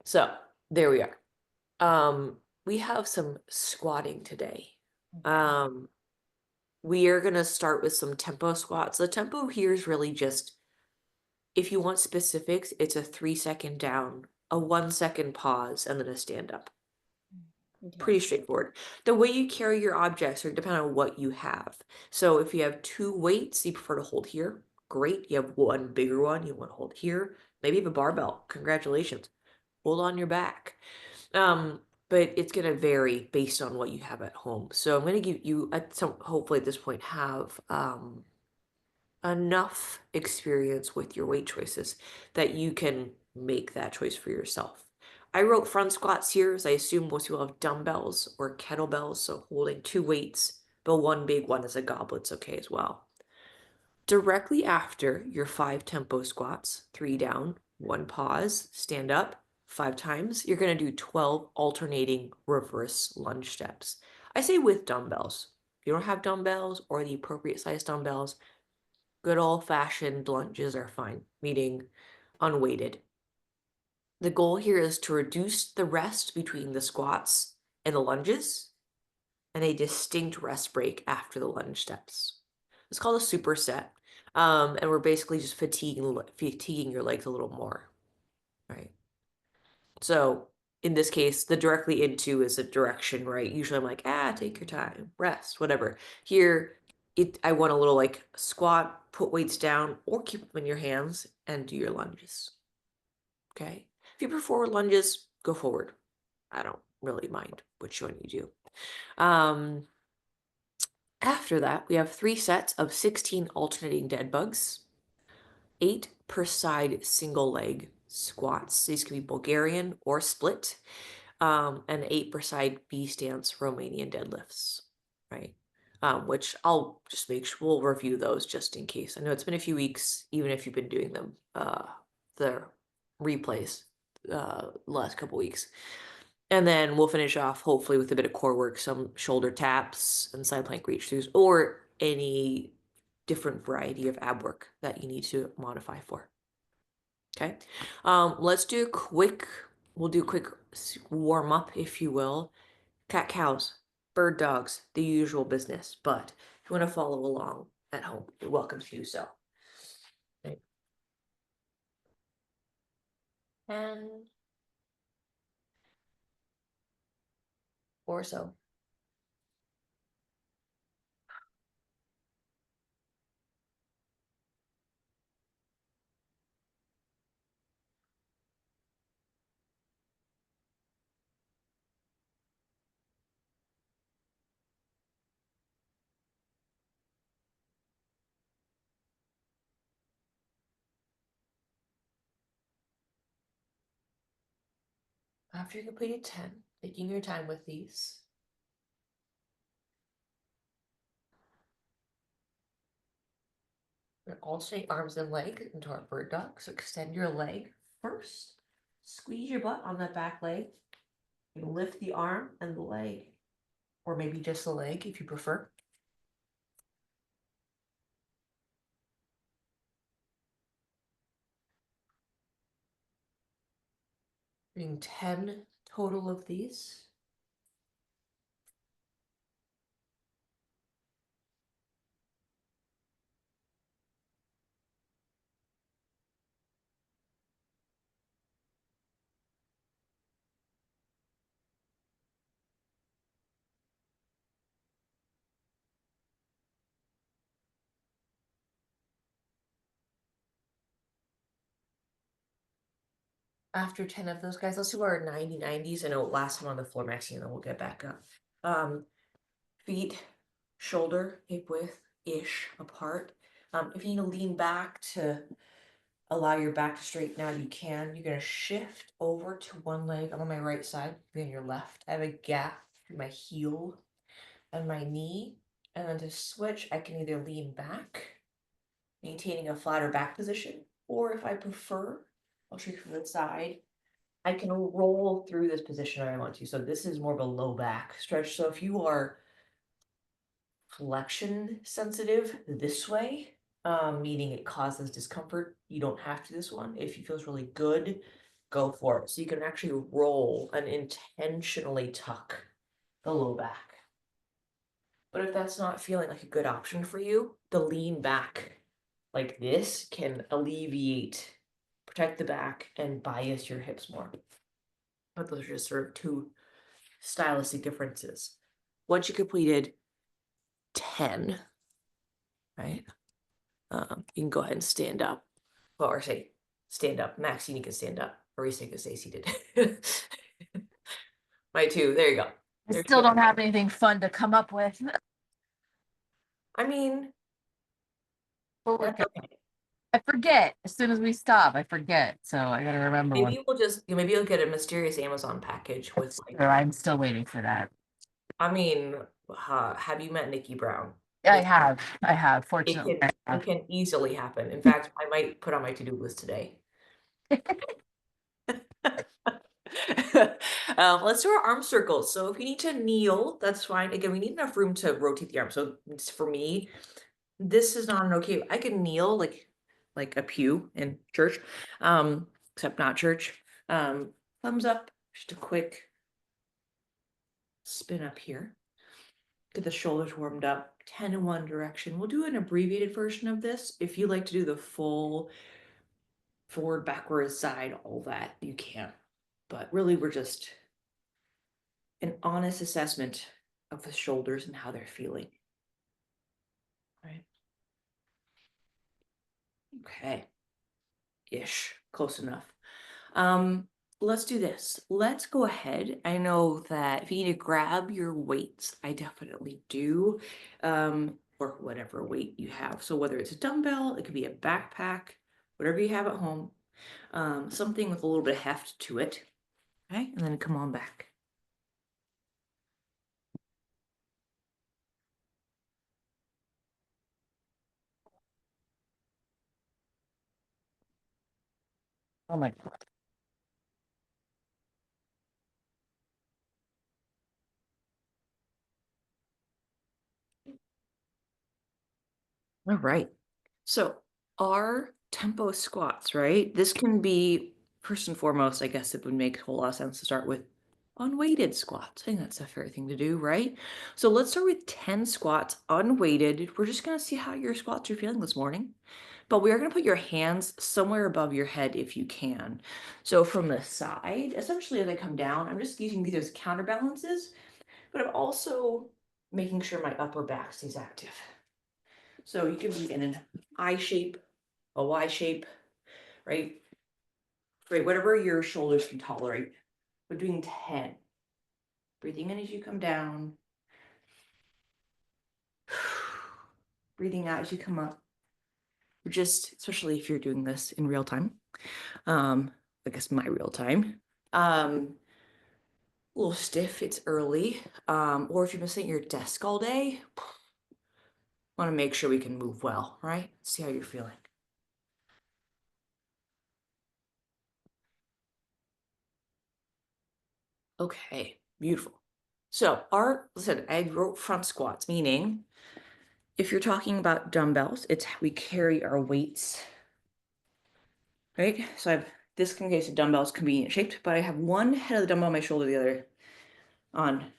So there we are. We have some squatting today. Um, we are gonna start with some tempo squats. The tempo here is really just, if you want specifics, it's a 3 second down, a 1 second pause, and then a stand up. Okay. Pretty straightforward. The way you carry your objects are depending on what you have. So if you have two weights you prefer to hold here, great. You have one bigger one you want to hold here. Maybe you have a barbell. Congratulations. Hold on your back. But it's gonna vary based on what you have at home. So I'm gonna give you at some hopefully at this point have enough experience with your weight choices that you can make that choice for yourself. I wrote front squats here, as I assume most people have dumbbells or kettlebells, so holding two weights, but one big one as a goblet's okay as well. Directly after your 5 tempo squats, 3 down, 1 pause, stand up 5 times, you're going to do 12 alternating reverse lunge steps. I say with dumbbells. If you don't have dumbbells or the appropriate size dumbbells, good old-fashioned lunges are fine, meaning unweighted. The goal here is to reduce the rest between the squats and the lunges and a distinct rest break after the lunge steps. It's called a superset. And we're basically just fatiguing your legs a little more, right? So in this case, the directly into is a direction, right? Usually I'm like, take your time, rest, whatever. Here, I want a little like squat, put weights down, or keep them in your hands and do your lunges. Okay. If you prefer lunges, go forward. I don't really mind which one you do. After that, we have 3 sets of 16 alternating dead bugs, 8 per side single leg squats. These can be Bulgarian or split, and 8 per side B stance Romanian deadlifts, right? Which I'll just make sure we'll review those just in case. I know it's been a few weeks, even if you've been doing them, the replays, last couple weeks. And then we'll finish off hopefully with a bit of core work, some shoulder taps and side plank reach throughs, or any different variety of ab work that you need to modify for. Okay. Let's do a quick, we'll do a quick warm up, if you will. Cat cows, bird dogs, the usual business. But if you want to follow along at home, you're welcome to do so. Okay. And or so. After you completed 10, taking your time with these. We're gonna alternate arms and legs into our bird dog. So extend your leg first. Squeeze your butt on that back leg. And lift the arm and the leg, or maybe just the leg if you prefer. Doing 10 total of these. After 10 of those guys, let's do our 90-90s and it'll last time on the floor maxing and then we'll get back up. Feet, shoulder, hip width-ish apart. If you need to lean back to allow your back to straighten out, you can. You're gonna shift over to one leg. I'm on my right side, be on your left. I have a gap between my heel and my knee. And then to switch, I can either lean back, maintaining a flatter back position, or if I prefer, I'll show you from the side, I can roll through this position if I want to. So this is more of a low back stretch. So if you are flexion sensitive this way, meaning it causes discomfort, you don't have to this one. If it feels really good, go for it. So you can actually roll and intentionally tuck the low back. But if that's not feeling like a good option for you, the lean back like this can alleviate, protect the back, and bias your hips more. But those are just sort of two stylistic differences. Once you completed 10, right? You can go ahead and stand up. Well, or say stand up. Maxine, you can stand up. Marisa can stay seated. My two. There you go. I still don't have anything fun to come up with. I mean, that's okay. I forget as soon as we stop. I forget, so I gotta remember one. Maybe we'll just maybe you'll get a mysterious Amazon package with like. I'm still waiting for that. I mean, have you met Nikki Brown? I have. It Fortunately, can I it can easily happen. In fact, I might put on my to-do list today. Let's do our arm circles. So if you need to kneel, that's fine. Again, we need enough room to rotate the arm. So for me, this is not an okay. I can kneel like a pew in church, except not church. Thumbs up, just a quick spin up here. Get the shoulders warmed up, 10 in one direction. We'll do an abbreviated version of this. If you like to do the full forward, backwards, side, all that, you can. But really, we're just an honest assessment of the shoulders and how they're feeling. Right? Okay. Ish. Close enough. Let's do this. Let's go ahead. I know that if you need to grab your weights, I definitely do. Or whatever weight you have. So whether it's a dumbbell, it could be a backpack, whatever you have at home. Something with a little bit of heft to it. Okay, and then come on back. oh my God. All right. So our tempo squats, right? This can be first and foremost, I guess it would make a whole lot of sense to start with unweighted squats. I think that's a fair thing to do, right? So let's start with 10 squats unweighted. We're just going to see how your squats are feeling this morning. But we are going to put your hands somewhere above your head if you can. So from the side, essentially as I come down, I'm just using these as counterbalances, but I'm also making sure my upper back stays active. So you can be in an I shape, a Y shape, right? Right, whatever your shoulders can tolerate. We're doing 10. Breathing in as you come down. Breathing out as you come up. Just, especially if you're doing this in real time. I guess my real time. A little stiff, it's early. Or if you've been sitting at your desk all day, want to make sure we can move well, right? See how you're feeling. Okay, beautiful. So listen, I wrote front squats, meaning if you're talking about dumbbells, it's we carry our weights, right? So I have this case of dumbbells, convenient shaped, but I have one head of the dumbbell on my shoulder, the other on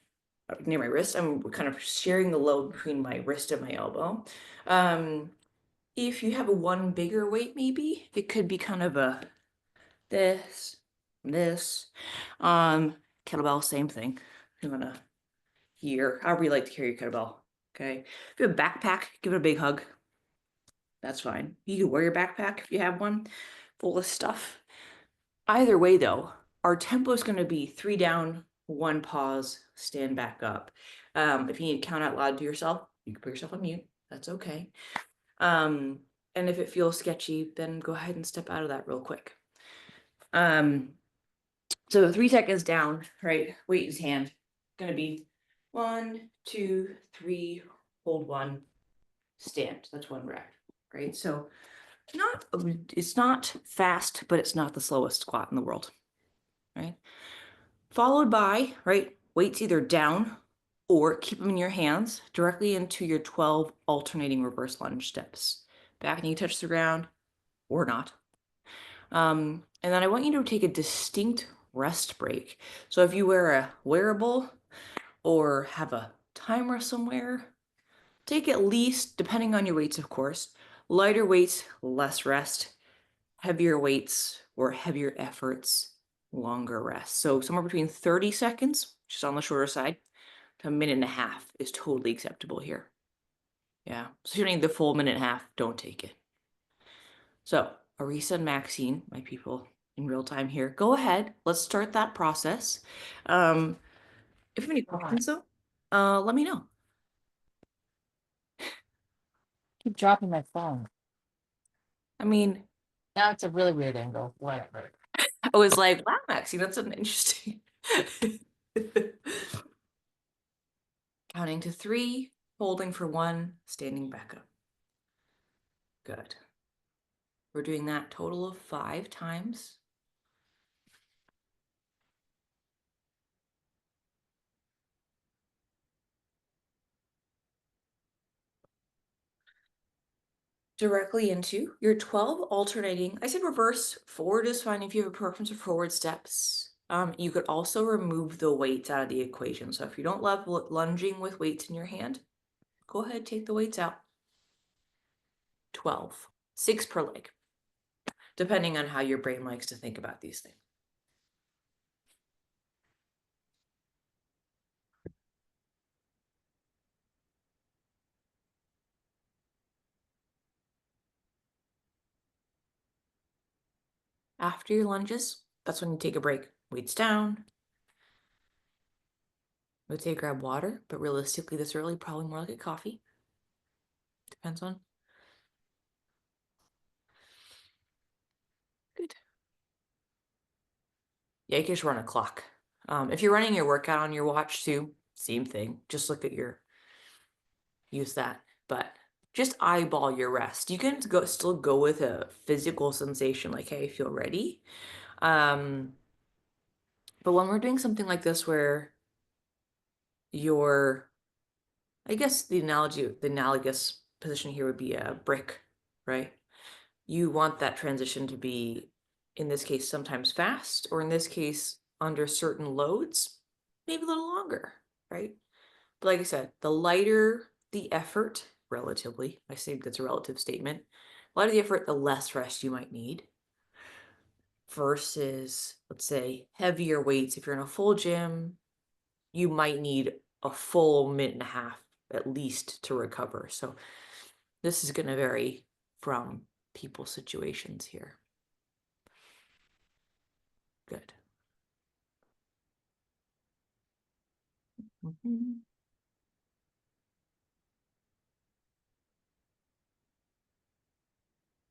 near my wrist. I'm kind of sharing the load between my wrist and my elbow. If you have a one bigger weight, maybe it could be kind of a this. Kettlebell, same thing. You wanna here, however you like to carry your kettlebell. Okay. If you have a backpack, give it a big hug. That's fine. You can wear your backpack if you have one full of stuff. Either way, though, our tempo is going to be 3 down, 1 pause, stand back up. If you need to count out loud to yourself, you can put yourself on mute. That's okay. And if it feels sketchy, then go ahead and step out of that real quick. So 3 seconds down, right? Weight is hand. Going to be 1, 2, 3, hold 1, stand. That's 1 rep, right? So it's not fast, but it's not the slowest squat in the world, right? Followed by, right, weights either down or keep them in your hands directly into your 12 alternating reverse lunge steps. Back knee touch the ground or not. And And then I want you to take a distinct rest break. So if you wear a wearable or have a timer somewhere, take at least, depending on your weights, of course, lighter weights, less rest, heavier weights or heavier efforts, longer rest. So somewhere between 30 seconds, just on the shorter side, to a minute and a half is totally acceptable here. Yeah, so if you need the full minute and a half, don't take it. So Arisa and Maxine, my people in real time here, go ahead. Let's start that process. If you have any questions though, let me know. Keep dropping my phone. I mean, Now it's a really weird angle. Whatever. I was like, wow, Maxine, that's an interesting. Counting to 3, holding for 1, standing back up. Good. We're doing that total of 5 times. Directly into your 12 alternating. I said reverse. Forward is fine if you have a preference for forward steps. You could also remove the weights out of the equation. So if you don't love lunging with weights in your hand, go ahead, take the weights out. 12, 6 per leg, depending on how your brain likes to think about these things. After your lunges, that's when you take a break. Weights down. I would say grab water, but realistically this early, probably more like a coffee. Depends on. Good. Yeah, you can just run a clock. If you're running your workout on your watch too, same thing. Just look at use that. But just eyeball your rest. You can still go with a physical sensation like, hey, I feel ready. But when we're doing something like this where you're, I guess the analogous position here would be a brick, right? You want that transition to be, in this case, sometimes fast, or in this case, under certain loads, maybe a little longer, right? But like I said, the lighter the effort, relatively, I say that's a relative statement, the lighter the effort, the less rest you might need. Versus, let's say, heavier weights. If you're in a full gym, you might need a full minute and a half at least to recover. So this is going to vary from people's situations here. Good.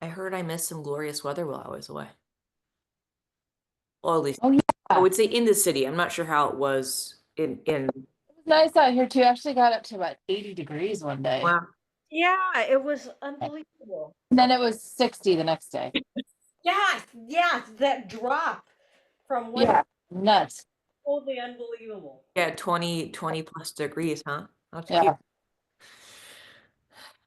I heard I missed some glorious weather while I was away. Well, at least Oh I yeah, would say in the city. I'm not sure how it was in. it was nice out here too. Actually got up to about 80 degrees one day. Wow. Yeah, it was unbelievable. And then it was 60 the next day. Yeah, that drop from one Yeah, nuts. totally unbelievable. Yeah, 20 plus degrees, huh? That's cute. Yeah.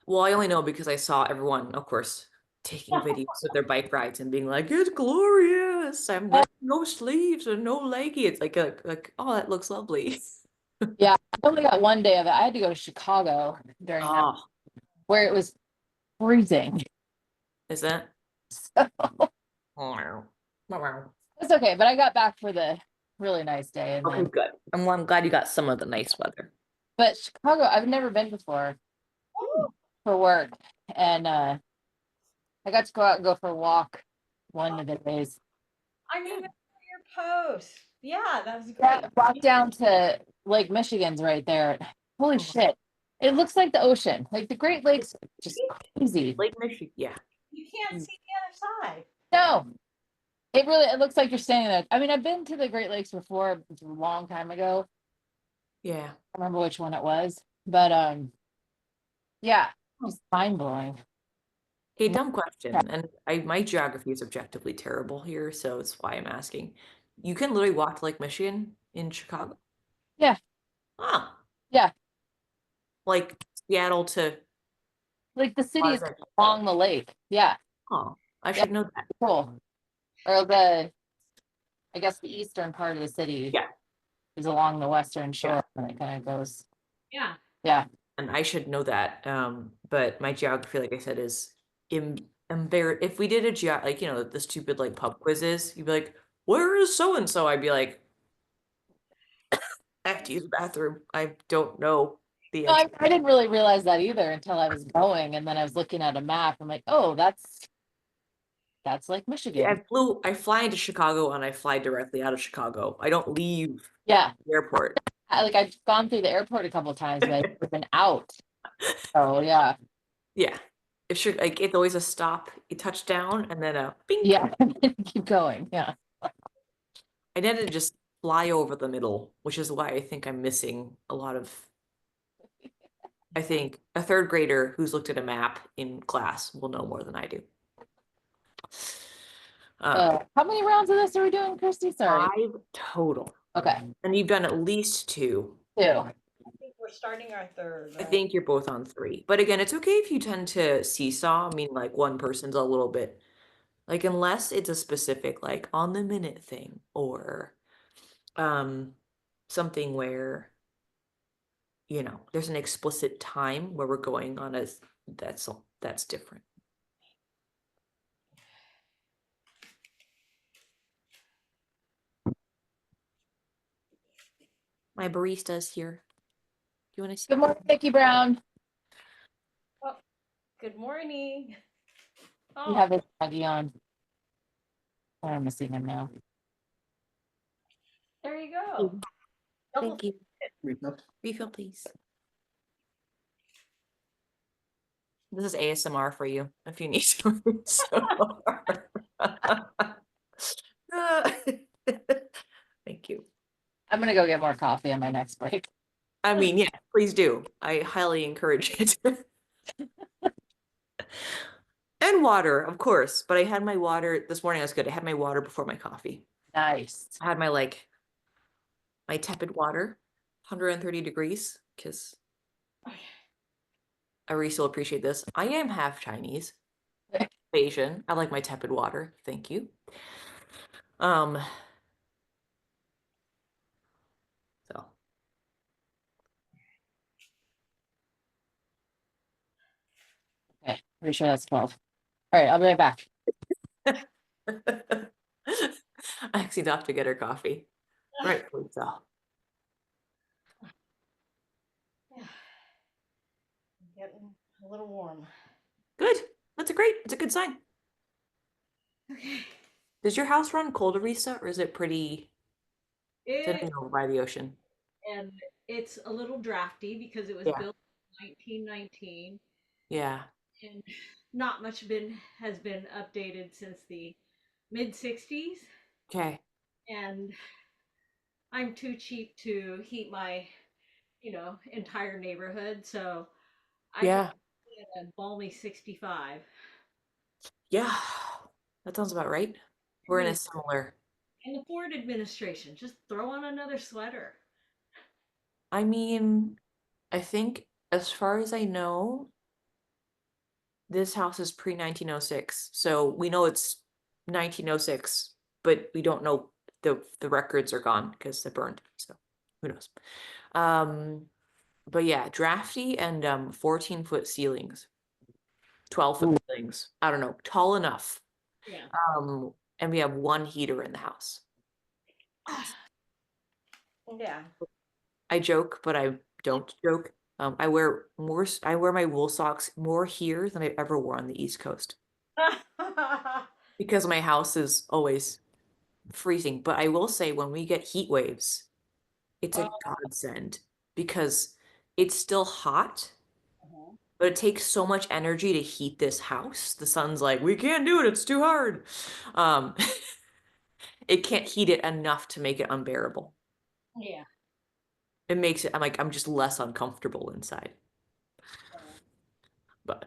Well, I only know because I saw everyone, of course, taking videos of their bike rides and being like, "It's glorious. I'm like no sleeves and no leggy." It's like, oh, that looks lovely. Yeah, I only got one day of it. I had to go to Chicago during that Oh, where it was freezing. is that? So Oh, wow. it's okay, but I got back for the really nice day and Okay, then good. I'm glad you got some of the nice weather. but Chicago, I've never been before for work. And I got to go out and go for a walk one of the days. I remember your post. Yeah, that was great. Yeah, walk down to Lake Michigan's right there. Holy Oh, shit. It looks like the ocean. Like the Great Lakes are just crazy. Lake Michigan, yeah. You can't see the other side. No, it looks like you're standing there. I mean, I've been to the Great Lakes before a long time ago. Yeah. I don't remember which one it was, but yeah, just mind blowing. Okay, dumb question. And my geography is objectively terrible here, so it's why I'm asking. You can literally walk to Lake Michigan in Chicago. Yeah, Ah, yeah. like Seattle to Like the city is Plaza. along the lake. Yeah, Oh, I yeah, should know that. cool. Or I guess the eastern part of the city Yeah. is along the western shore, Yeah. and it kind of goes. Yeah. Yeah. And I should know that. But my geography, like I said, is embarrassed. If we did a like, the stupid like pub quizzes, you'd be like, where is so and so? I'd be like, I have to use the bathroom. I don't know the No, edge. I didn't really realize that either until I was going, and then I was looking at a map. I'm like, oh, that's like Michigan. I fly into Chicago and I fly directly out of Chicago. I don't leave Yeah. the airport. I've gone through the airport a couple of times, but I've never been out. Oh yeah. Yeah. Like it's always a stop, you touch down, and then a bing. Yeah. Keep going. Yeah. I tend to just fly over the middle, which is why I think I'm missing a lot of. I think a third grader who's looked at a map in class will know more than I do. How many rounds of this are we doing, Kirstie? Sorry. 5 total. Okay. And you've done at least 2. 2. I think we're starting our third, I right? think you're both on 3. But again, it's okay if you tend to seesaw. I mean, like one person's a little bit, like unless it's a specific like on the minute thing or something where there's an explicit time where we're going on that's different. My barista's here. You want to see? Good morning, Nikki Brown. Oh, good morning. You Oh, have his doggy on. I'm missing him now. there you go. Double Thank you. Refill, please. This is ASMR for you if you need to. Thank you. I'm gonna go get more coffee on my next break. I mean, yeah, please do. I highly encourage it. And water, of course. But I had my water this morning. That's good. I had my water before my coffee. Nice. I had my tepid water, 130 degrees, because Arisa will appreciate this. I am half Chinese, Asian. I like my tepid water. Thank you. So Okay, pretty sure that's 12. All right, I'll be right back. I actually have to get her coffee. Right, so. Yeah. Getting a little warm. Good. It's a good sign. Okay. Does your house run cold, Arisa, or is it pretty It by the ocean? and it's a little drafty because it was Yeah. built in 1919 Yeah. and not much has been updated since the mid 60s, Okay. and I'm too cheap to heat my, entire neighborhood, so I can Yeah. get a balmy 65. Yeah. That sounds about right. We're in a Admin- similar. And the Ford administration, just throw on another sweater. I mean, I think as far as I know, this house is pre-1906. So we know it's 1906, but we don't know the records are gone because they're burned. So who knows? Um, but yeah, drafty and 14-foot ceilings, 12-foot ceilings. I don't know, tall enough. Yeah. And we have one heater in the house. Yeah. I joke, but I don't joke. I wear my wool socks more here than I ever wore on the East Coast because my house is always freezing. But I will say when we get heat waves, it's a godsend because it's still hot, but it takes so much energy to heat this house. The sun's like, we can't do it, it's too hard. Um, it can't heat it enough to make it unbearable. Yeah. It makes it, I'm just less uncomfortable inside. But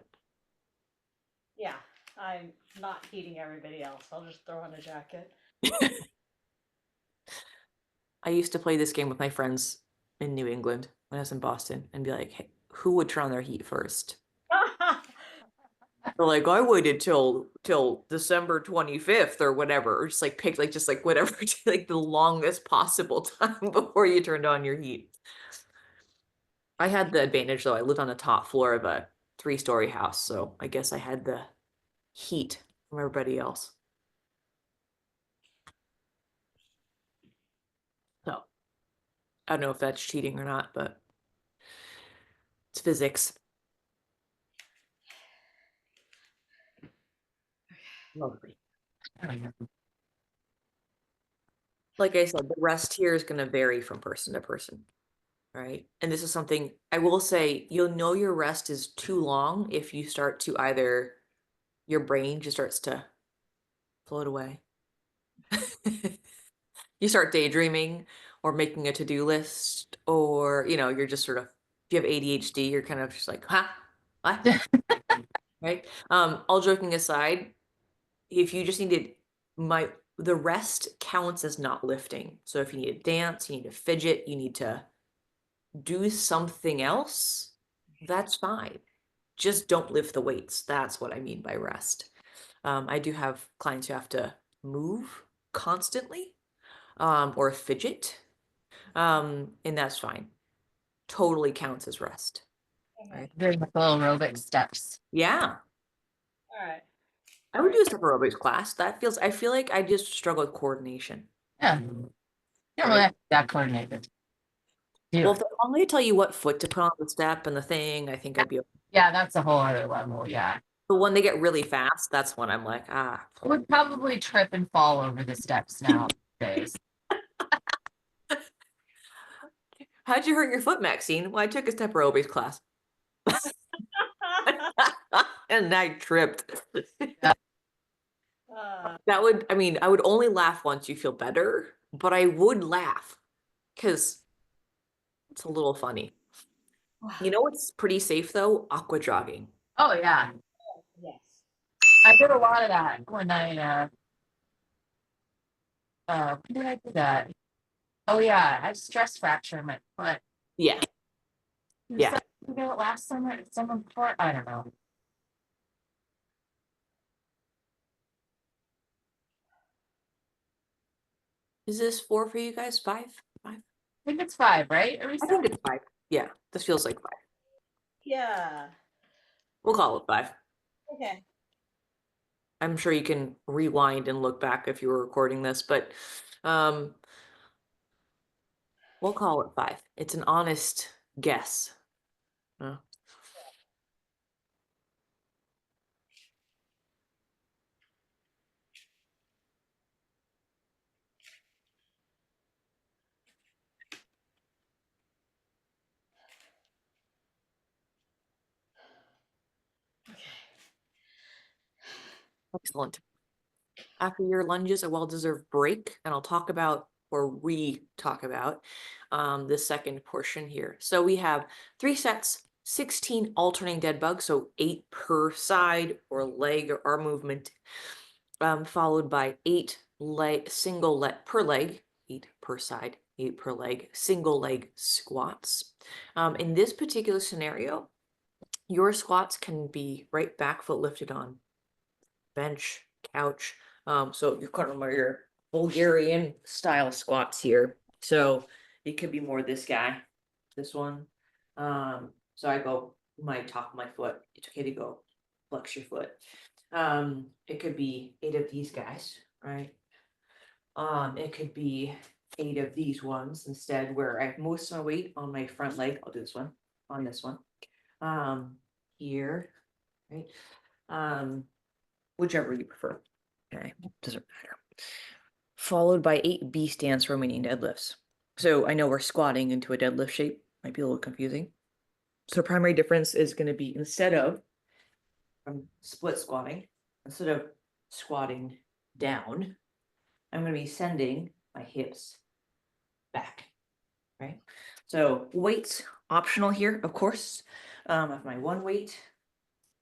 Yeah. I'm not heating everybody else. I'll just throw on a jacket. I used to play this game with my friends in New England when I was in Boston and be like, hey, who would turn on their heat first? like, I waited till December 25th or whatever, or just like pick like just like whatever, like the longest possible time before you turned on your heat. I had the advantage though. I lived on the top floor of a 3-story house, so I guess I had the heat from everybody else. So I don't know if that's cheating or not, but it's physics. Lovely. Like I said, the rest here is going to vary from person to person, right? And this is something I will say, you'll know your rest is too long if you start to either, your brain just starts to float away. You start daydreaming or making a to-do list, or, you're just sort of, if you have ADHD, you're kind of just like, huh? What? Right? All joking aside, if you just needed the rest counts as not lifting. So if you need to dance, you need to fidget, you need to do something else, that's fine. Just don't lift the weights. That's what I mean by rest. I do have clients who have to move constantly, or fidget, and that's fine. Totally counts as rest. Okay. Right? Doing the little aerobic steps. Yeah. All right. I would do a step aerobics class. I feel like I just struggle with coordination. Yeah. You don't really Right? have to be that coordinated. Well, if they only tell you what foot to put on the step and the thing, I think I'd be okay. Yeah, that's a whole other level. Yeah. But when they get really fast, that's when I'm like, I would probably trip and fall over the steps nowadays. how'd you hurt your foot, Maxine? Well, I took a step aerobics class. And I tripped. I would only laugh once you feel better, but I would laugh because it's a little funny. You know what's pretty safe though? Aqua jogging. Oh yeah. Yes. I did a lot of that when when did I do that? Oh yeah, I had stress fracture in my foot. Yeah. Yeah. Did it last summer, summer before? I don't know. Is this 4 for you guys? 5? 5? I think it's 5, right? Are we I think it's 5. Yeah, this feels like 5. Yeah. We'll call it 5. Okay. I'm sure you can rewind and look back if you were recording this, but we'll call it 5. It's an honest guess. Excellent. After your lunges, a well-deserved break, and I'll talk about, or re-talk about, the second portion here. So we have 3 sets, 16 alternating dead bugs, so 8 per side or leg or arm movement, followed by 8 single leg per leg, 8 per side, 8 per leg, single leg squats. In this particular scenario, your squats can be right back foot lifted on bench, couch. So you're kind of your Bulgarian style squats here. So it could be more this guy, this one. So I go my top of my foot. It's okay to go flex your foot. It could be 8 of these guys, right? It could be 8 of these ones instead, where I have most of my weight on my front leg. I'll do this one on this one. Here, right? Whichever you prefer. Okay, doesn't matter. Followed by 8 B stance Romanian deadlifts. So I know we're squatting into a deadlift shape, might be a little confusing. So primary difference is going to be instead of split squatting, instead of squatting down, I'm going to be sending my hips back, right? So weights optional here, of course. Of my one weight,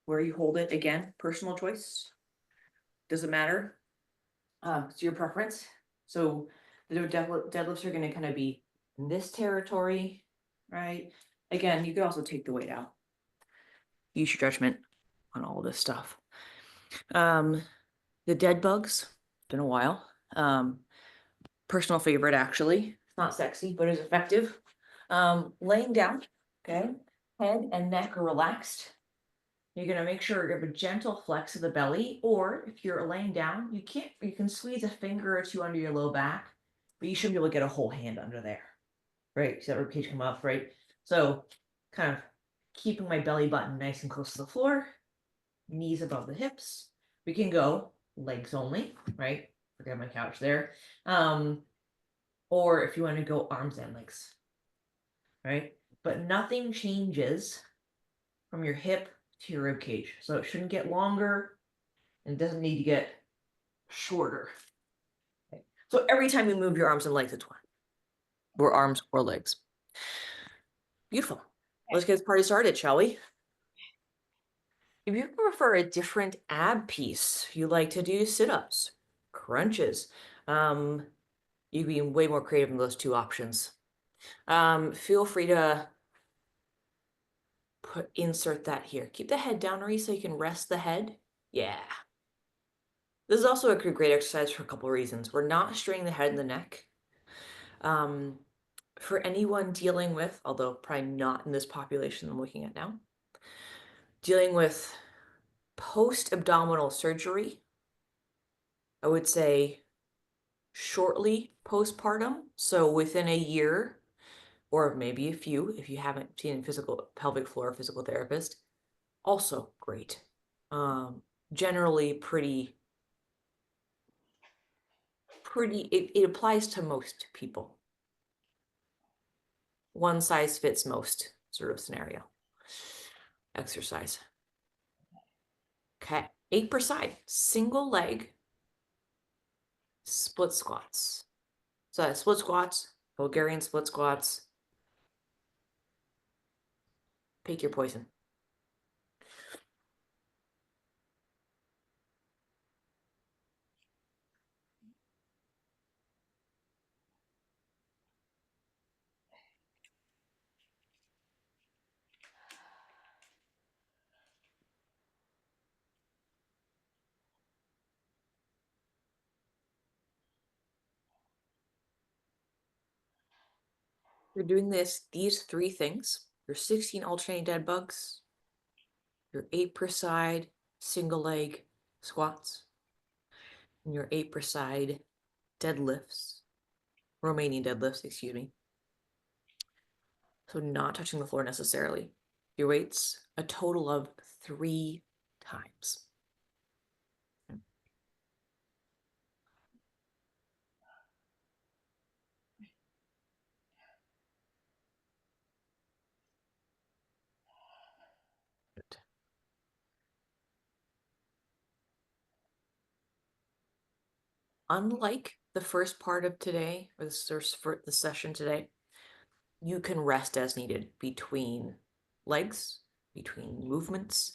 where you hold it, again, personal choice. Doesn't matter. It's your preference. So the deadlifts are going to kind of be in this territory, right? Again, you could also take the weight out. Use your judgment on all this stuff. The dead bugs, been a while. Personal favorite actually. It's not sexy, but it's effective. Laying down, okay, head and neck are relaxed. You're gonna make sure you have a gentle flex of the belly, or if you're laying down, you can squeeze a finger or two under your low back, but you shouldn't be able to get a whole hand under there. Right? See that ribcage come up, right? So kind of keeping my belly button nice and close to the floor, knees above the hips. We can go legs only, right? Forget my couch there. Or if you want to go arms and legs, right? But nothing changes from your hip to your rib cage. So it shouldn't get longer and it doesn't need to get shorter. Okay. So every time you move your arms and legs, it's one. Or arms or legs. Beautiful. Let's get this party started, shall we? If you prefer a different ab piece, you like to do sit-ups, crunches. You can be way more creative than those two options. Feel free to insert that here. Keep the head down, Marie, so you can rest the head. Yeah. This is also a great exercise for a couple of reasons. We're not straining the head and the neck. For anyone dealing with, although probably not in this population I'm looking at now, dealing with post-abdominal surgery, I would say shortly postpartum, so within a year, or maybe a few, if you haven't seen a pelvic floor physical therapist, also great. Generally it applies to most people. One size fits most sort of scenario. Exercise. Okay, 8 per side, single leg, split squats. So that's split squats, Bulgarian split squats. Pick your poison. You're doing these 3 things, your 16 alternating dead bugs, your 8 per side single leg squats, and your 8 per side deadlifts, Romanian deadlifts, excuse me. So not touching the floor necessarily. Your weights, a total of 3 times. Good. Unlike the first part of today, or the session today, you can rest as needed between legs, between movements,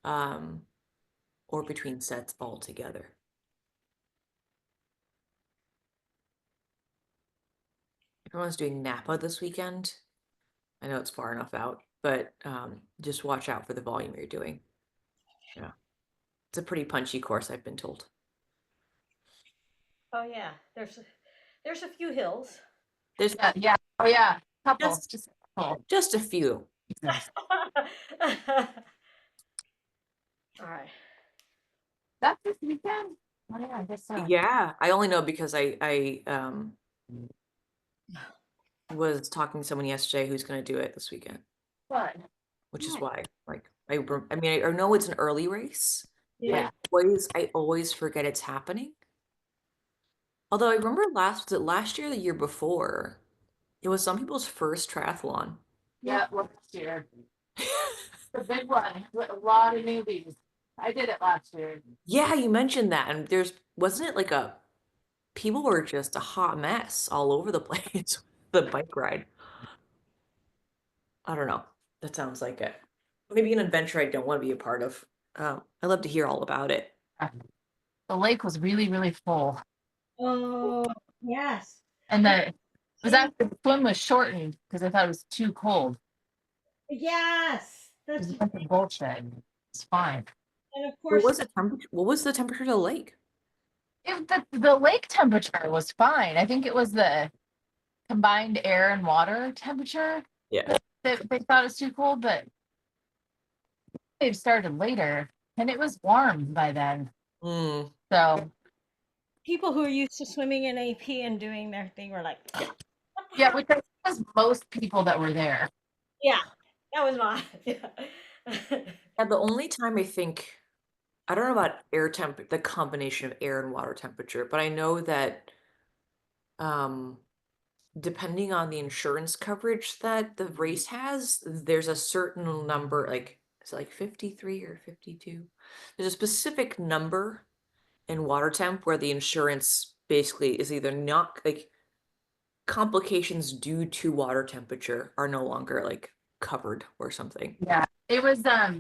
or between sets altogether. Everyone's doing Napa this weekend. I know it's far enough out, but just watch out for the volume you're doing. Yeah, it's a pretty punchy course, I've been told. Oh yeah, there's a few hills. There's Yeah. Oh yeah. Couple. just a couple. just a few. All right. That's this weekend. Oh yeah, I guess so. Yeah, I only know because I was talking to someone yesterday who's going to do it this weekend, Fun. which is why, like, I mean, I know it's an early race. Yeah. I always forget it's happening. Although I remember last year, the year before, it was some people's first triathlon. Yeah, last year. The big one with a lot of newbies. I did it last year. Yeah, you mentioned that, and wasn't it like people were just a hot mess all over the place, the bike ride. I don't know. That sounds like it. Maybe an adventure I don't want to be a part of. I'd love to hear all about it. The lake was really, really full. Oh yes. And the swim was shortened because I thought it was too cold. Yes. It was a bunch of bullshit. It's fine. And of What course, was the temperature? What was the temperature of the lake? The lake temperature was fine. I think it was the combined air and water temperature Yeah. that they thought was too cold, but they've started later and it was warm by then. Mm, So people who are used to swimming in AP and doing their thing were like, yeah. what the yeah, heck? which I think was most people that were there. Yeah, that was mine. Yeah, the only time I think I don't know about air temp the combination of air and water temperature, but I know that um depending on the insurance coverage that the race has, there's a certain number, like it's like 53 or 52. There's a specific number in water temp where the insurance basically is either not like complications due to water temperature are no longer like covered or something. Yeah. It was that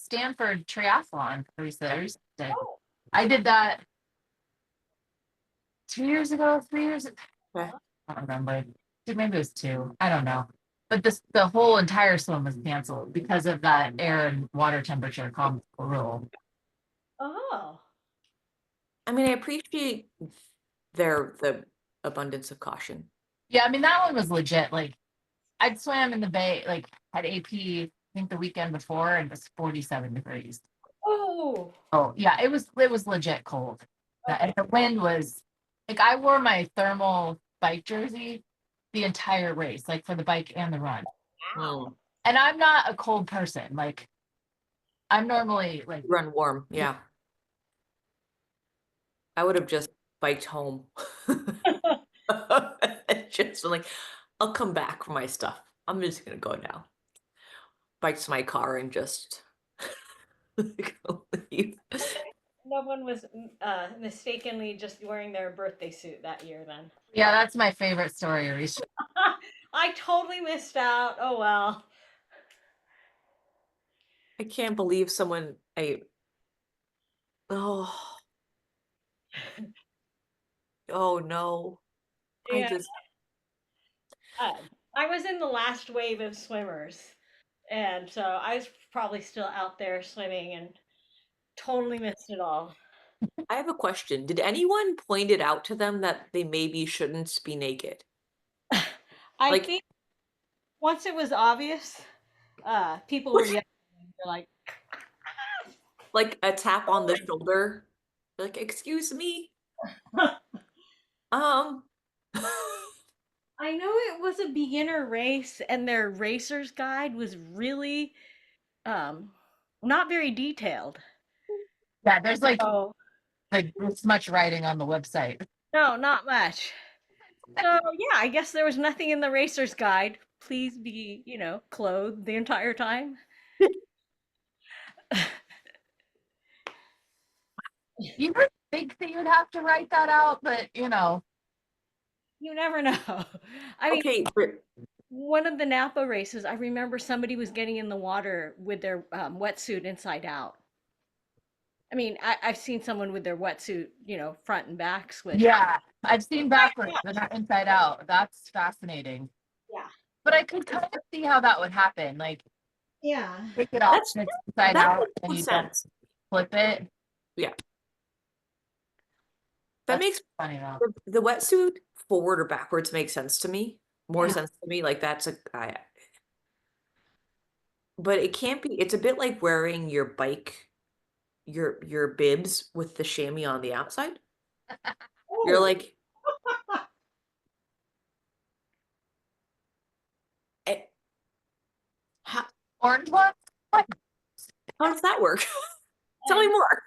Stanford triathlon race that I used to. Oh, I did that 2 years ago, 3 years ago. Okay. I don't remember. Maybe it was two. I don't know. But the whole entire swim was canceled because of that air and water temperature combo rule. oh, I mean, I appreciate the abundance of caution. Yeah, I mean that one was legit. Like I'd swam in the bay, like at AP, I think the weekend before, and it was 47 degrees. oh. Oh yeah, it was legit cold. And Okay. the wind was like I wore my thermal bike jersey the entire race, like for the bike and the run. Wow. Hmm. And I'm not a cold person. Like I'm normally like Run warm, yeah. I would have just biked home. Just like, I'll come back for my stuff. I'm just gonna go now. Bike to my car and just go leave. No one was mistakenly just wearing their birthday suit that year then. yeah, that's my favorite story, Arish. I totally missed out. Oh well. I can't believe someone oh oh no. I Yeah. just I was in the last wave of swimmers. And so I was probably still out there swimming and totally missed it all. I have a question. Did anyone point it out to them that they maybe shouldn't be naked? I Like think once it was obvious, people were yelling. They're like, like a tap on the shoulder. Like, excuse me. Um I know it was a beginner race, and their racer's guide was really um, not very detailed. Yeah, there's So like this much writing on the website. no, not much. So yeah, I guess there was nothing in the racer's guide. Please be, clothed the entire time. You would think that you'd have to write that out, but You never know. I mean, okay, but one of the Napa races, I remember somebody was getting in the water with their wetsuit inside out. I mean, I've seen someone with their wetsuit, front and back switch. yeah, I've seen backwards, but not inside out. That's fascinating. Yeah. But I could kind of see how that would happen. Like Yeah. take it off that's and it's inside that out makes and no you don't sense. flip it. Yeah. That That's makes funny though. the wetsuit forward or backwards makes sense to me. More Yeah. sense to me. Like that's but it can't be, it's a bit like wearing your bike, your bibs with the chamois on the outside. You're Oh, like, eh, how, Orange one? What? how does that work? Tell me and more.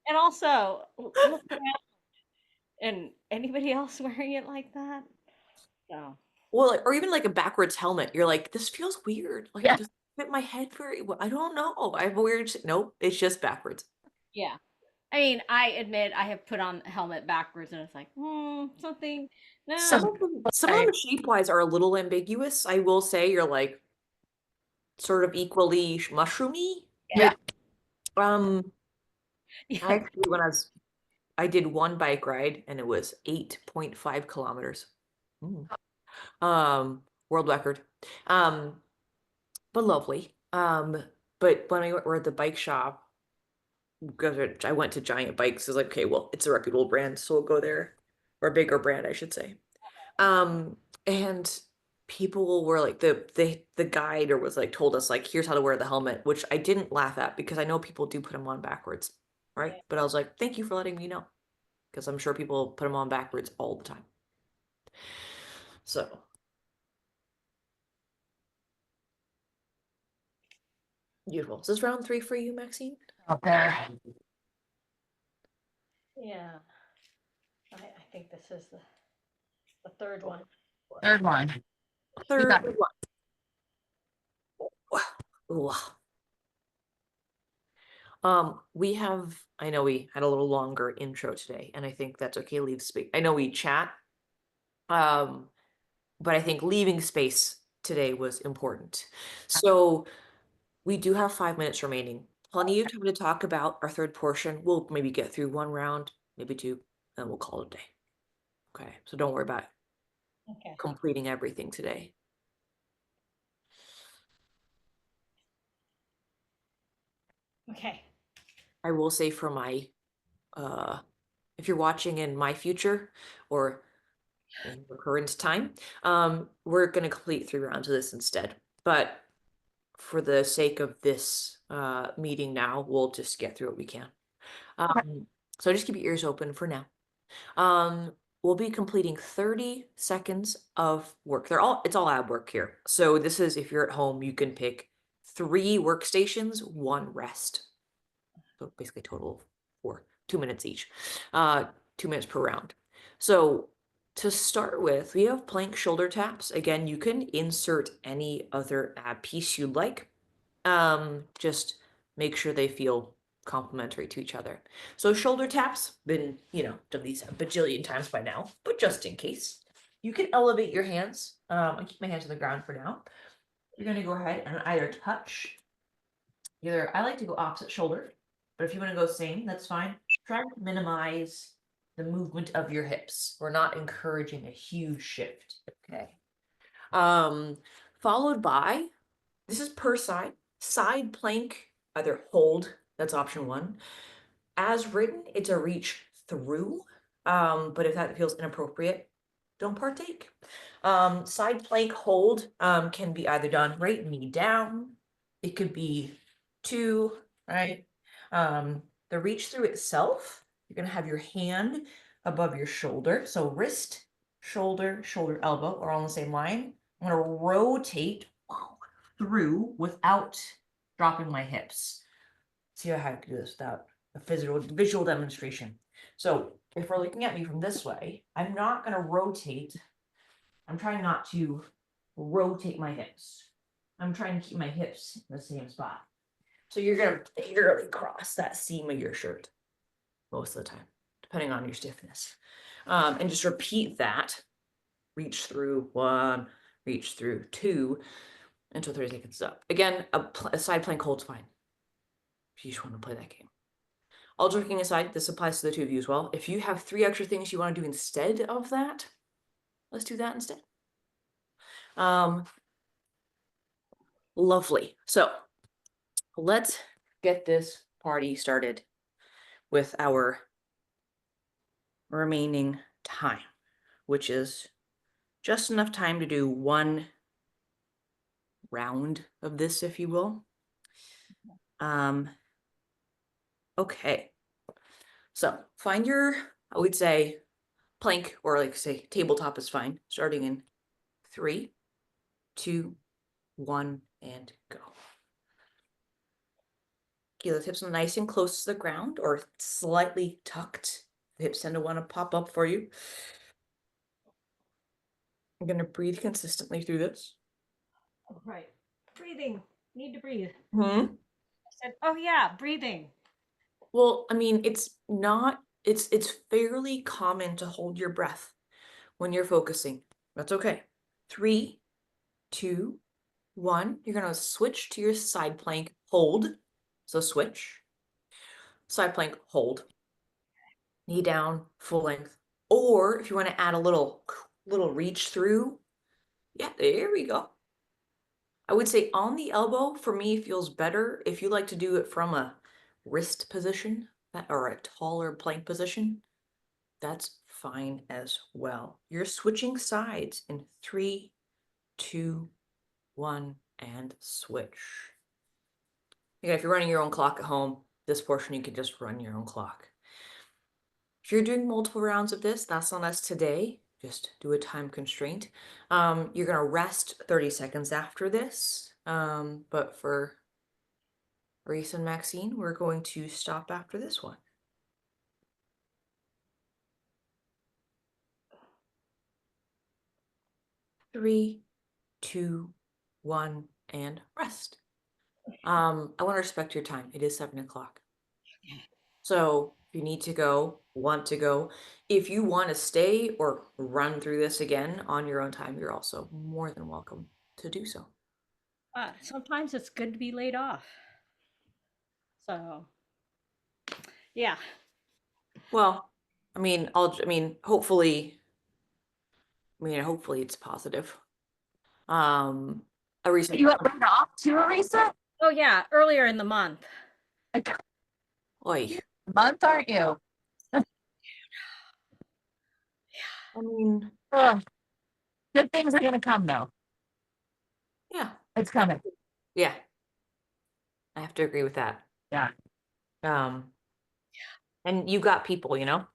and also look around and anybody else wearing it like that? So Well, like, or even like a backwards helmet. You're like, this feels weird. Like, Yeah. does it fit my head very well? I don't know. I have a weird, nope, it's just backwards. yeah. I mean, I admit I have put on the helmet backwards and it's like, something. No. Some of them Right. shape-wise are a little ambiguous. I will say you're like sort of equally mushroomy. Yeah. Like, um, I Yeah. actually I did one bike ride and it was 8.5 kilometers. Mm. World record. Um, but lovely. But when we're at the bike shop, because I went to Giant Bikes. I was like, okay, well, it's a reputable brand, so we'll go there, or a bigger brand, I should say. And people were like, the guide or was like told us like, here's how to wear the helmet, which I didn't laugh at because I know people do put them on backwards, right? Yeah. But I was like, thank you for letting me know, because I'm sure people put them on backwards all the time. So beautiful. Is this round 3 for you, Maxine? Out there. Yeah. I think this is the third one. Third one. Third got one. Wow. We have, I know we had a little longer intro today, and I think that's okay. Leave space. I know we chat, but I think leaving space today was important. So we do have 5 minutes remaining. Plenty of time to talk about our third portion. We'll maybe get through one round, maybe two, and we'll call it a day. Okay, so don't worry about Okay. completing everything today. Okay. I will say for my, if you're watching in my future or in the current time, we're going to complete 3 rounds of this instead. But for the sake of this meeting now, we'll just get through what we can. So just keep your ears open for now. We'll be completing 30 seconds of work. It's all ab work here. So this is, if you're at home, you can pick 3 workstations, 1 rest. So basically total of 4, 2 minutes each, 2 minutes per round. So to start with, we have plank shoulder taps. Again, you can insert any other ab piece you'd like. Just make sure they feel complementary to each other. So shoulder taps, been, done these a bajillion times by now, but just in case, you can elevate your hands. I keep my hands on the ground for now. You're gonna go ahead and either touch, I like to go opposite shoulder, but if you want to go same, that's fine. Try to minimize the movement of your hips. We're not encouraging a huge shift. Okay. Followed by, this is per side plank, either hold, that's option 1. As written, it's a reach through, but if that feels inappropriate, don't partake. Side plank hold can be either done right knee down. It could be 2, right? The reach through itself, you're gonna have your hand above your shoulder. So wrist, shoulder, shoulder, elbow are all on the same line. I'm gonna rotate through without dropping my hips. See how I can do this without a visual demonstration. So if we're looking at me from this way, I'm not gonna rotate. I'm trying not to rotate my hips. I'm trying to keep my hips in the same spot. So you're gonna barely cross that seam of your shirt most of the time, depending on your stiffness. And just repeat that. Reach through 1, reach through 2, until 30 seconds is up. Again, a side plank hold's fine. If you just want to play that game. All joking aside, this applies to the 2 of you as well. If you have 3 extra things you want to do instead of that, let's do that instead. Lovely. So let's get this party started with our remaining time, which is just enough time to do 1 round of this, if you will. Okay. So find your, I would say, plank, or like say tabletop is fine, starting in 3, 2, 1, and go. Keep the hips nice and close to the ground or slightly tucked. The hips tend to want to pop up for you. I'm going to breathe consistently through this. All right. Breathing. Need to breathe. I Said, oh yeah, breathing. Well, I mean, it's fairly common to hold your breath when you're focusing. That's okay. 3, 2, 1. You're going to switch to your side plank, hold. So switch. Side plank, hold. Knee down, full length. Or if you want to add a little reach through, yeah, there we go. I would say on the elbow, for me, feels better if you like to do it from a wrist position or a taller plank position, that's fine as well. You're switching sides in 3, 2, 1, and switch. Again, if you're running your own clock at home, this portion you can just run your own clock. If you're doing multiple rounds of this, that's on us today. Just do a time constraint. You're gonna rest 30 seconds after this. But for Reese and Maxine, we're going to stop after this one. 3, 2, 1, and rest. I want to respect your time. It is 7 o'clock. So if you need to go, want to go, if you want to stay or run through this again on your own time, you're also more than welcome to do so. Sometimes it's good to be laid off. So, yeah. Well, hopefully it's positive. A recent You got laid off too, Arisa? Oh, yeah. Earlier in the month. Oy. Month, aren't you? I mean, Ugh. Good things are gonna come though. yeah, It's coming. yeah. I have to agree with that. Yeah. And you got people, you know?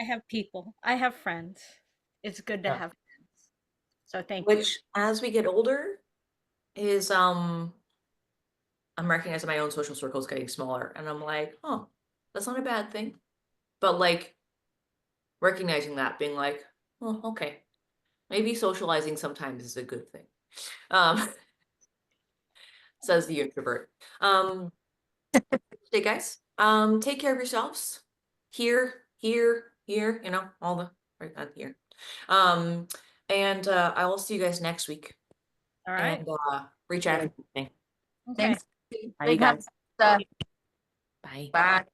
I have people. I have friends. It's good to Yeah. have friends. So thank you. Which, as we get older, is I'm recognizing my own social circles getting smaller, and I'm like, oh, that's not a bad thing. But like recognizing that, being like, oh, okay, maybe socializing sometimes is a good thing. Says the introvert. Hey guys, take care of yourselves. Here, you know, all the right on here. And I will see you guys next week. All right. And reach out for anything. Okay. Thanks. Bye, you guys. Uh, Bye. Bye.